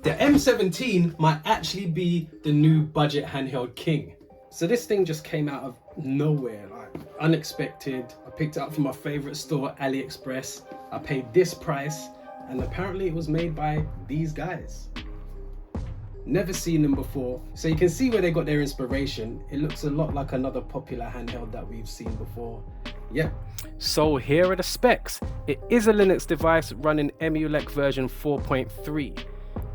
The M17 might actually be the new budget handheld king. So this thing just came out of nowhere, like unexpected. I picked it up from my favorite store, AliExpress. I paid this price, and apparently it was made by these guys. Never seen them before. So you can see where they got their inspiration. It looks a lot like another popular handheld that we've seen before. Yep. So here are the specs. It is a Linux device running emulation version 4.3.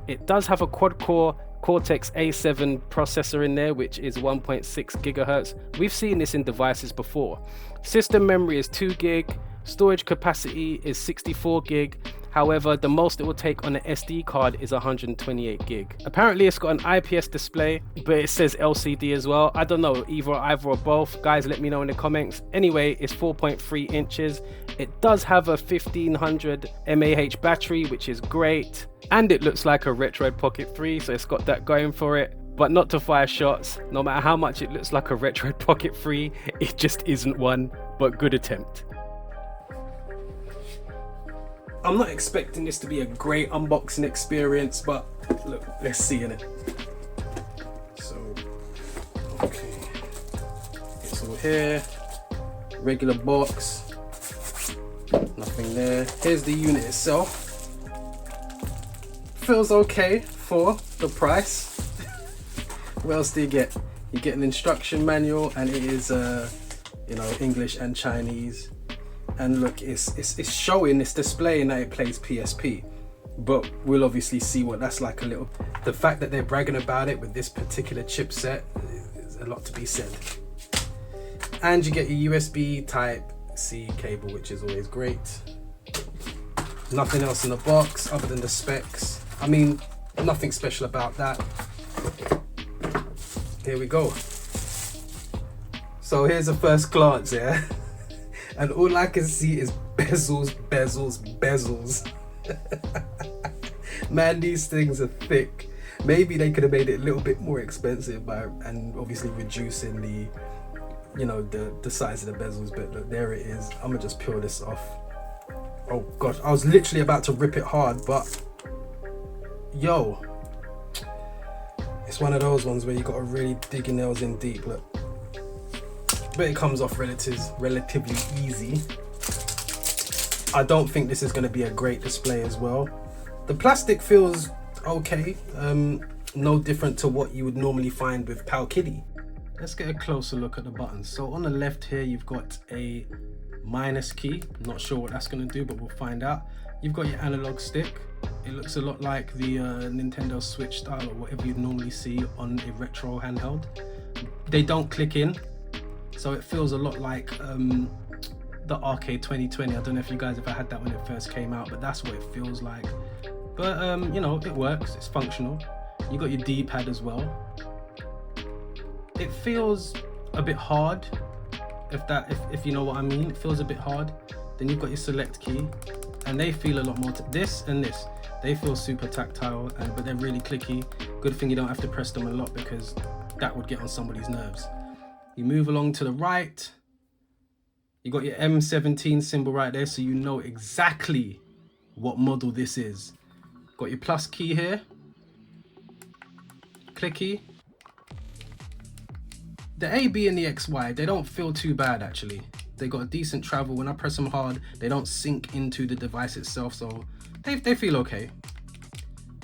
It does have a quad-core Cortex A7 processor in there, which is 1.6 gigahertz. We've seen this in devices before. System memory is 2 gig. Storage capacity is 64 gig. However, the most it will take on an SD card is 128 gig. Apparently it's got an IPS display, but it says LCD as well. I don't know, either or both. Guys, let me know in the comments. Anyway, it's 4.3 inches. It does have a 1500 mAh battery, which is great. And it looks like a Retroid Pocket 3, so it's got that going for it. But not to fire shots. No matter how much it looks like a Retroid Pocket 3, it just isn't one, but good attempt. I'm not expecting this to be a great unboxing experience, but look, let's see in it. So, okay, it's all here, regular box, nothing there. Here's the unit itself. Feels okay for the price. What else do you get? You get an instruction manual, and it is you know, English and Chinese. And look, it's showing, it's displaying that it plays PSP, but we'll obviously see what that's like a little. The fact that they're bragging about it with this particular chipset is a lot to be said. And you get your USB Type-C cable, which is always great. Nothing else in the box other than the specs. I mean, nothing special about that. Here we go. So here's a first glance, yeah. And all I can see is bezels, bezels, bezels. Man, these things are thick. Maybe they could have made it a little bit more expensive and obviously reducing the, you know, the size of the bezels. But look, there it is. I'm gonna just peel this off. Oh gosh, I was literally about to rip it hard, but yo, it's one of those ones where you gotta really dig your nails in deep. Look. But it comes off relatively easy. I don't think this is going to be a great display as well. The plastic feels okay, no different to what you would normally find with Pal Kitty. Let's get a closer look at the buttons. So on the left here, you've got a minus key. Not sure what that's going to do, but we'll find out. You've got your analog stick. It looks a lot like the Nintendo Switch style, or whatever you'd normally see on a retro handheld. They don't click in. So it feels a lot like the Arcade 2020. I don't know if you guys ever had that when it first came out, but that's what it feels like. But you know, it works, it's functional. You got your D-pad as well. It feels a bit hard, if you know what I mean. It feels a bit hard. Then you've got your select key, and they feel a lot more. This and this, they feel super tactile, but they're really clicky. Good thing you don't have to press them a lot, because that would get on somebody's nerves. You move along to the right, you got your M17 symbol right there, so you know exactly what model this is. Got your plus key here, clicky. The A, B and the X, Y, they don't feel too bad actually. They got a decent travel. When I press them hard, they don't sink into the device itself, so they feel okay.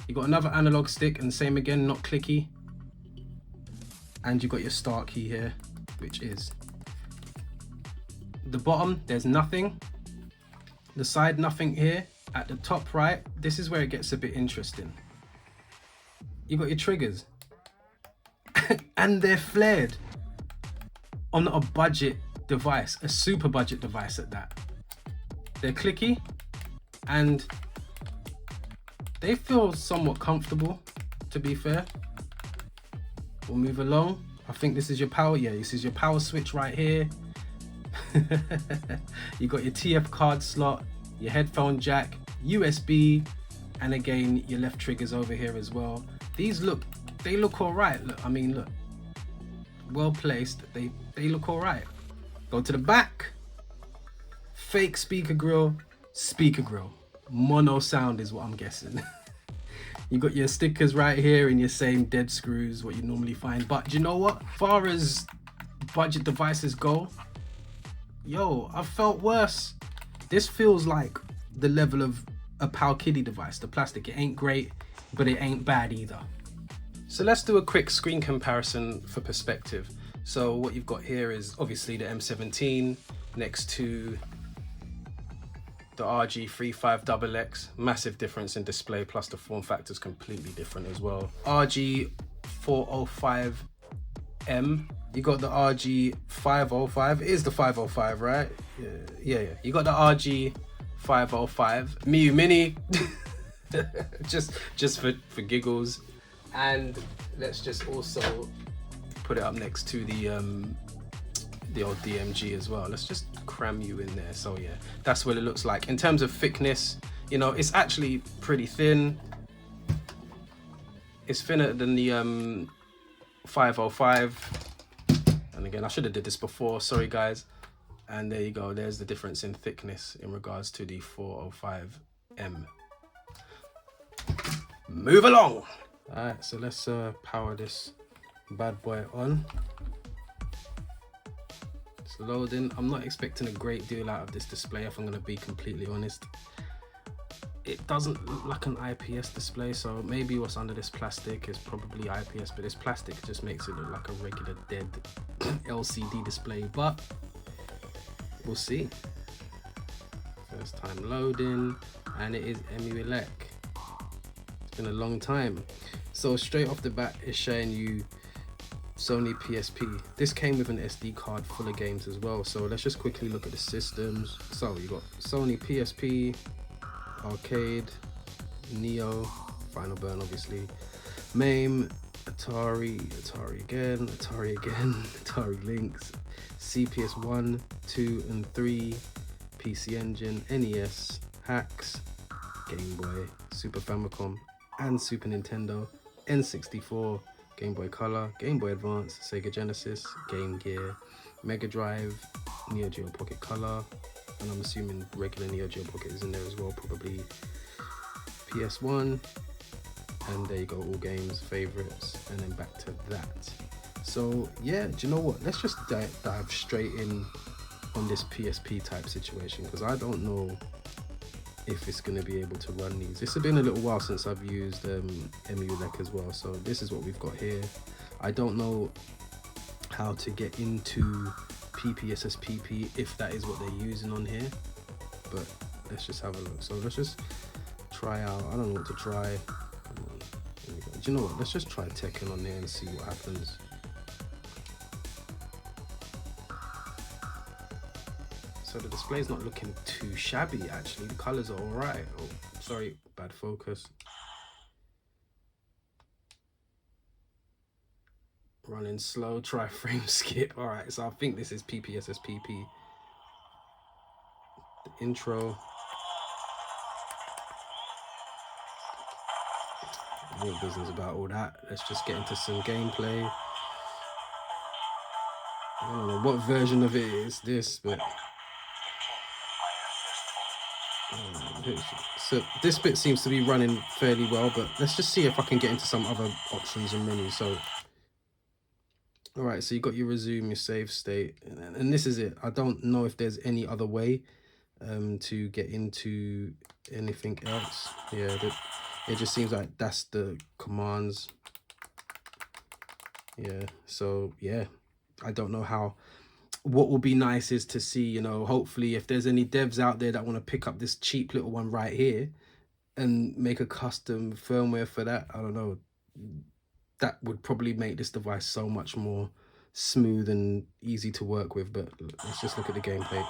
You got another analog stick, and same again, not clicky. And you got your start key here, which is the bottom. There's nothing. The side, nothing here. At the top right, this is where it gets a bit interesting. You got your triggers, and they're flared on a budget device, a super budget device at that. They're clicky, and they feel somewhat comfortable, to be fair. We'll move along. I think this is your power. Yeah, this is your power switch right here. You got your TF card slot, your headphone jack, USB, and again your left triggers over here as well. These look all right. Look, I mean, look, well placed. They look all right. Go to the back. Fake speaker grill, mono sound is what I'm guessing. You got your stickers right here and your same dead screws, what you normally find. But do you know what? As far as budget devices go, yo, I've felt worse. This feels like the level of a Pal Kiddie device. The plastic, it ain't great, but it ain't bad either. So let's do a quick screen comparison for perspective. So what you've got here is obviously the M17 next to the RG35XX. Massive difference in display, plus the form factor is completely different as well. RG405M. You got the RG505. It is the 505, right? Yeah. You got the RG505 Miu Mini. just for giggles. And let's just also put it up next to the old DMG as well. Let's just cram you in there. So yeah, that's what it looks like. In terms of thickness, you know, it's actually pretty thin. It's thinner than the 505. And again, I should have did this before, sorry guys. And there you go, there's the difference in thickness in regards to the 405M. Move along. All right, so let's power this bad boy on. It's loading. I'm not expecting a great deal out of this display, if I'm gonna be completely honest. It doesn't look like an IPS display, so maybe what's under this plastic is probably IPS, but this plastic just makes it look like a regular dead LCD display, but we'll see. First time loading, and it is emulate. It's been a long time. So straight off the bat, it's showing you Sony PSP. This came with an SD card full of games as well. So let's just quickly look at the systems. So you got Sony PSP, Arcade, Neo, Final Burn obviously, MAME, Atari again, Atari Lynx, CPS 1, 2 and 3, PC Engine, NES, Hacks, Game Boy, Super Famicom and Super Nintendo, N64, Game Boy Color, Game Boy Advance, Sega Genesis, Game Gear, Mega Drive, Neo Geo Pocket Color, and I'm assuming regular Neo Geo Pocket is in there as well, probably PS1, and there you go, all games, favorites, and then back to that. So yeah, do you know what? Let's just dive straight in on this PSP type situation, because I don't know if it's going to be able to run these. It's been a little while since I've used emulate as well, so this is what we've got here. I don't know how to get into PPSSPP if that is what they're using on here, but let's just have a look. So let's just try out, I don't know what to try. Do you know what, let's just try Tekken on there and see what happens. So the display's not looking too shabby actually, the colors are alright. Oh, sorry, bad focus. Running slow, try frame skip. Alright, so I think this is PPSSPP. The intro. No business about all that. Let's just get into some gameplay. I don't know what version of it is this, but so this bit seems to be running fairly well, but let's just see if I can get into some other options and menus. So all right, so you got your resume, your save state, and this is it. I don't know if there's any other way to get into anything else. Yeah, it just seems like that's the commands. Yeah, so yeah, I don't know how. What will be nice is to see, you know, hopefully if there's any devs out there that want to pick up this cheap little one right here and make a custom firmware for that, I don't know, that would probably make this device so much more smooth and easy to work with. But let's just look at the gameplay.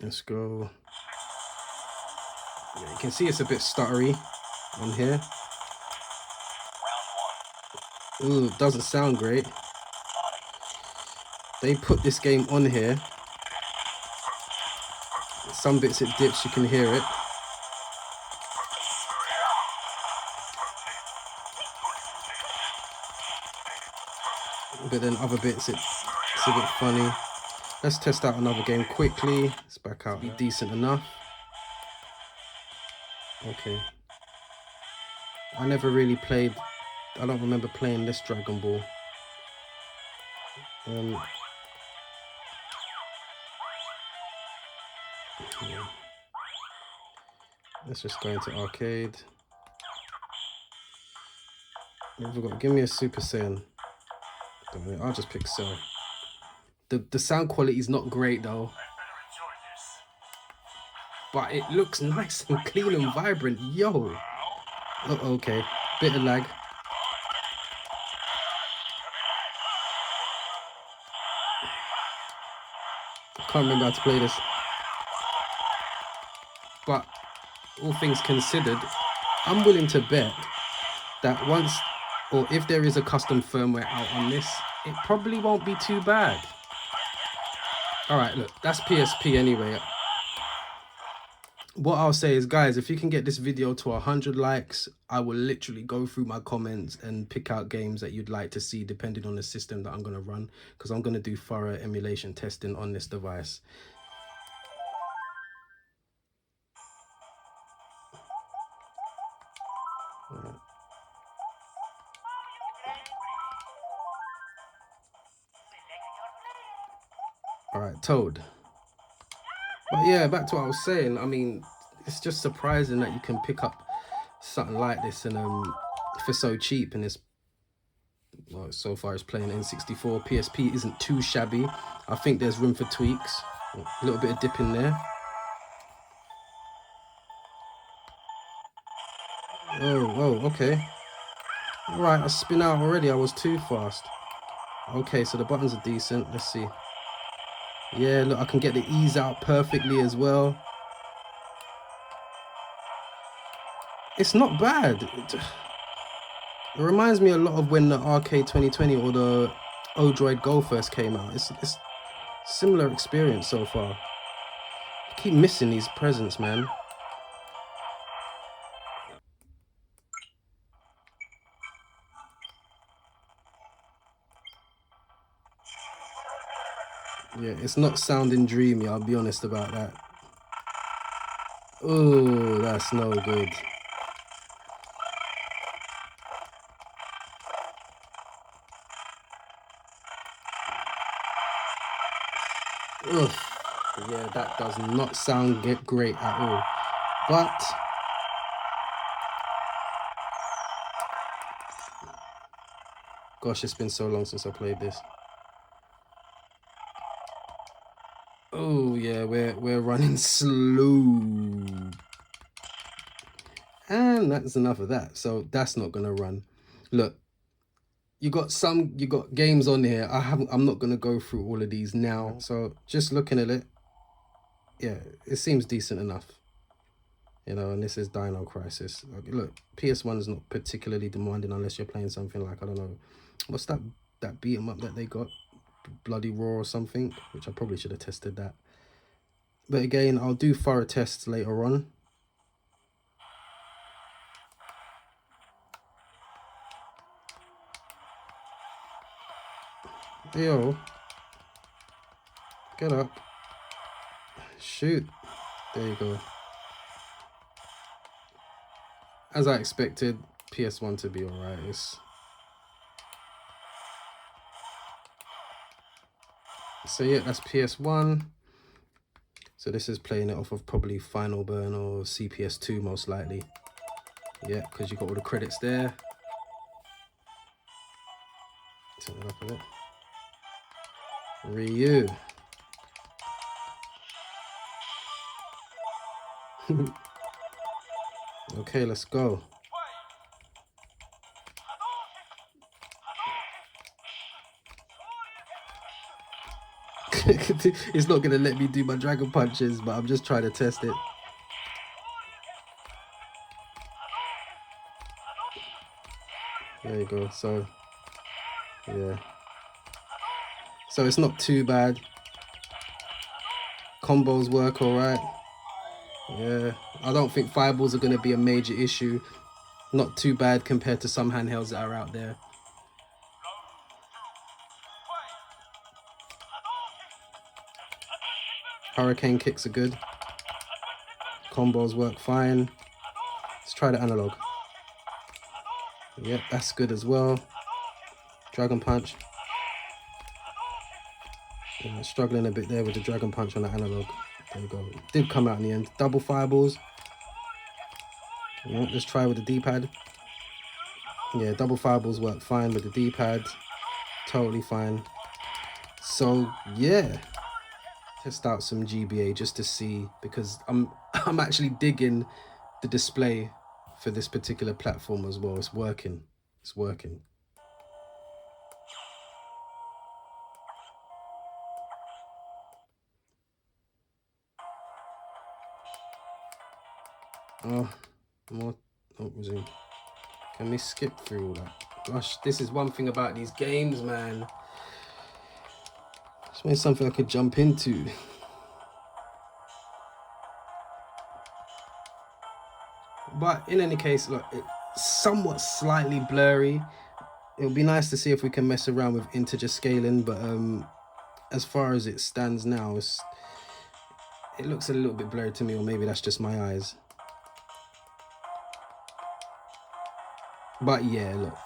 Let's go. Yeah, you can see it's a bit stuttery on here. Ooh, it doesn't sound great. They put this game on here. Some bits it dips, you can hear it. But then other bits, it's a bit funny. Let's test out another game quickly. Let's back out, be decent enough. Okay. I never really played, I don't remember playing this Dragon Ball. Yeah. Let's just go into arcade. What have we got? Give me a Super Saiyan. I'll just pick Cell. The sound quality is not great though, but it looks nice and clean and vibrant. Yo. Oh, okay. Bit of lag. I can't remember how to play this. But all things considered, I'm willing to bet that once, or if there is a custom firmware out on this, it probably won't be too bad. All right, look, that's PSP anyway. What I'll say is, guys, if you can get this video to 100 likes, I will literally go through my comments and pick out games that you'd like to see depending on the system that I'm going to run, because I'm going to do thorough emulation testing on this device. All right, Toad. But yeah, back to what I was saying. I mean, it's just surprising that you can pick up something like this and for so cheap, and it's, well, so far it's playing N64. PSP isn't too shabby. I think there's room for tweaks. A little bit of dip in there. Oh, okay. All right, I spin out already. I was too fast. Okay, so the buttons are decent. Let's see. Yeah, look, I can get the ease out perfectly as well. It's not bad. It reminds me a lot of when the Arcade 2020 or the Odroid Go first came out. It's similar experience so far. I keep missing these presents, man. Yeah, it's not sounding dreamy, I'll be honest about that. Oh, that's no good. Ugh. Yeah, that does not sound great at all. But gosh, it's been so long since I played this. Oh yeah, we're running slow. And that's enough of that. So that's not gonna run. Look, you got games on here. I'm not gonna go through all of these now. So just looking at it, yeah, it seems decent enough. You know, and this is Dino Crisis. Look, PS1 is not particularly demanding unless you're playing something like, I don't know, what's that beat 'em up that they got? Bloody Raw or something, which I probably should have tested that. But again, I'll do thorough tests later on. Yo, get up. Shoot. There you go. As I expected, PS1 to be alright. So yeah, that's PS1. So this is playing it off of probably Final Burn or CPS2 most likely. Yeah, because you got all the credits there. Turn it up a bit. Ryu. Okay, let's go. It's not gonna let me do my dragon punches, but I'm just trying to test it. There you go. So yeah, so it's not too bad. Combos work all right. Yeah, I don't think fireballs are going to be a major issue. Not too bad compared to some handhelds that are out there. Hurricane kicks are good. Combos work fine. Let's try the analog. Yep, that's good as well. Dragon punch. Yeah, struggling a bit there with the dragon punch on the analog. There we go. It did come out in the end. Double fireballs. Yeah, let's try with the D-pad. Yeah, double fireballs work fine with the D-pad. Totally fine. So yeah, test out some GBA just to see, because I'm actually digging the display for this particular platform as well. It's working. It's working. Oh, more. Oh, resume. Can we skip through all that? Gosh, this is one thing about these games, man. It's maybe something I could jump into. But in any case, look, it's somewhat slightly blurry. It would be nice to see if we can mess around with integer scaling, but as far as it stands now, it looks a little bit blurry to me, or maybe that's just my eyes. But yeah, look,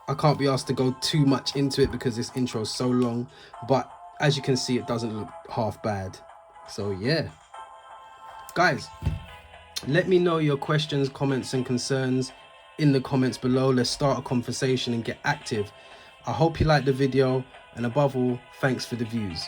I can't be asked to go too much into it because this intro is so long, but as you can see, it doesn't look half bad. So yeah, guys, let me know your questions, comments and concerns in the comments below. Let's start a conversation and get active. I hope you liked the video, and above all, thanks for the views.